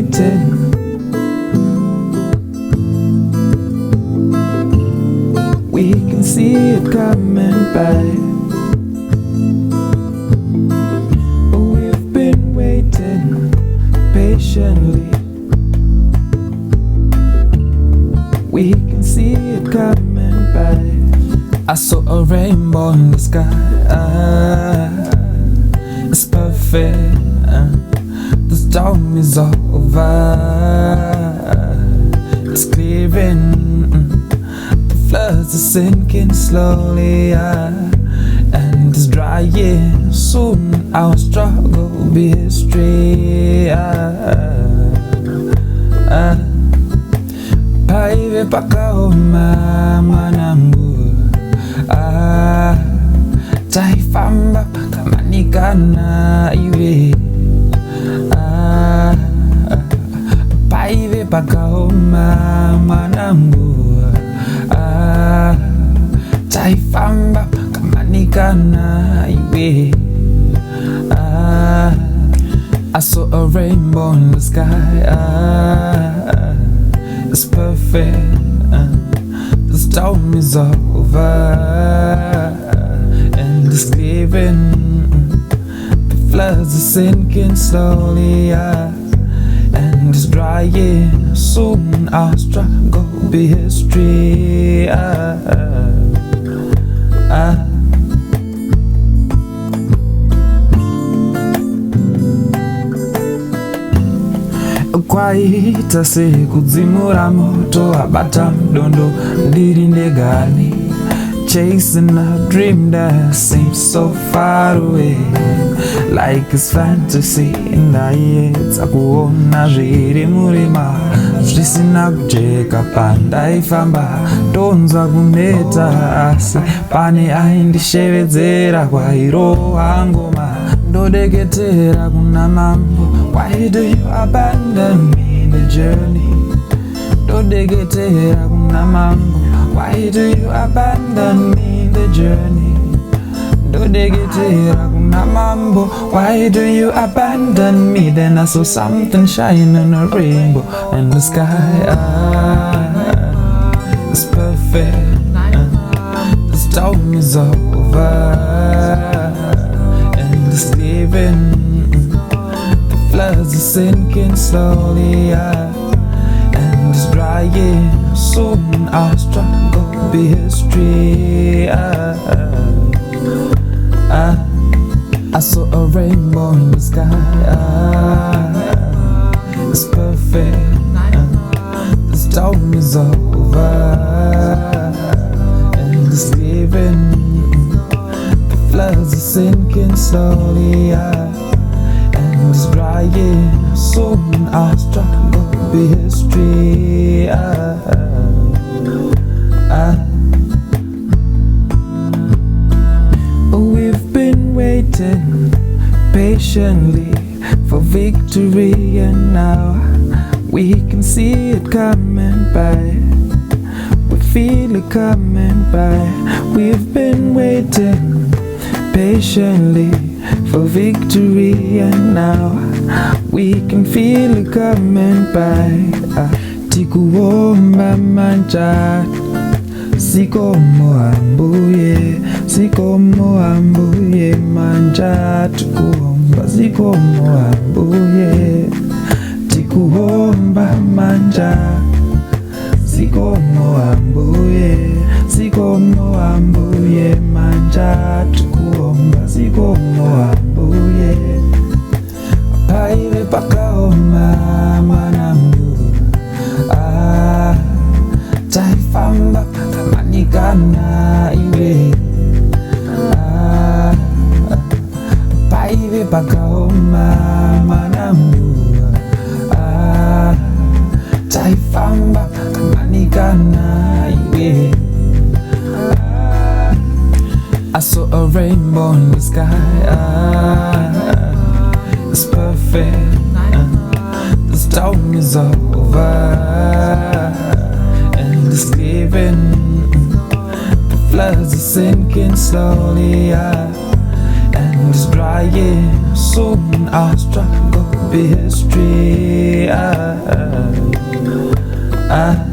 waiting. We can see it coming by. We've been waiting patiently. We can see it coming by. I saw a rainbow in the sky. It's perfect. The storm is over. It's clearing. The floods are sinking slowly. And it's drying. Soon our struggle will be history. Paive pakaoma mwanangu. Taifamba kamanikana iwe. Paive pakaoma mwanangu. Taifamba kamanikana iwe. I saw a rainbow in the sky. It's perfect. The storm is over. And it's clearing. The floods are sinking slowly. And it's drying. Soon our struggle will be history. Kwaita sekudzimura moto abata mdondo ndiri ndegani. Chasing a dream that seems so far away, like it's fantasy. Ndaedza kuona zviri murima zvisina kujeka pandaifamba. Ndonzwa kuneta asi pane aindishevedzera kwairohwa ngoma. Ndodeketera kuna mambo. Why do you abandon me in the journey? Ndodeketera kuna mambo. Why do you abandon me in the journey? Ndodeketera kuna mambo. Why do you abandon me? Then I saw something shine in a rainbow in the sky. It's perfect. The storm is over. And it's leaving. The floods are sinking slowly. And it's drying. Soon our struggle will be history. I saw a rainbow in the sky. It's perfect. The storm is over. And it's leaving. The floods are sinking slowly. And it's drying. Soon our struggle will be history. We've been waiting patiently for victory, and now we can see it coming by. We feel it coming by. We've been waiting patiently for victory, and now we can feel it coming by. Tikuomba manja, sikomo ambuye, sikomo ambuye manja. Tikuomba sikomo ambuye, tikuomba manja, sikomo ambuye, sikomo ambuye manja. Tikuomba sikomo ambuye. Paive pakaoma mwanangu. Taifamba kamanikana iwe. Paive pakaoma mwanangu. Taifamba kamanikana iwe. I saw a rainbow in the sky. It's perfect. The storm is over. And it's leaving. The floods are sinking slowly. And it's drying. Soon our struggle be history. I